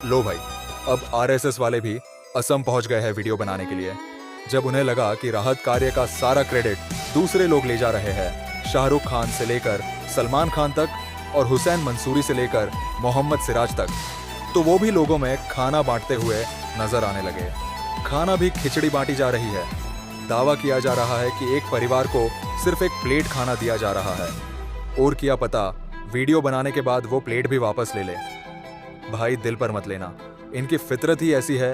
लो भाई, अब आरएसएस वाले भी असम पहुंच गए हैं वीडियो बनाने के लिए। जब उन्हें लगा कि राहत कार्य का सारा क्रेडिट दूसरे लोग ले जा रहे हैं, शाहरुख खान से लेकर सलमान खान तक और हुसैन मंसूरी से लेकर मोहम्मद सिराज तक, तो वो भी लोगों में खाना बांटते हुए नजर आने लगे। खाना भी खिचड़ी बांटी जा रही है। दावा किया जा रहा है कि एक परिवार को सिर्फ एक प्लेट खाना दिया जा रहा है, और क्या पता वीडियो बनाने के बाद वो प्लेट भी वापस ले ले। भाई दिल पर मत लेना, इनकी फितरत ही ऐसी है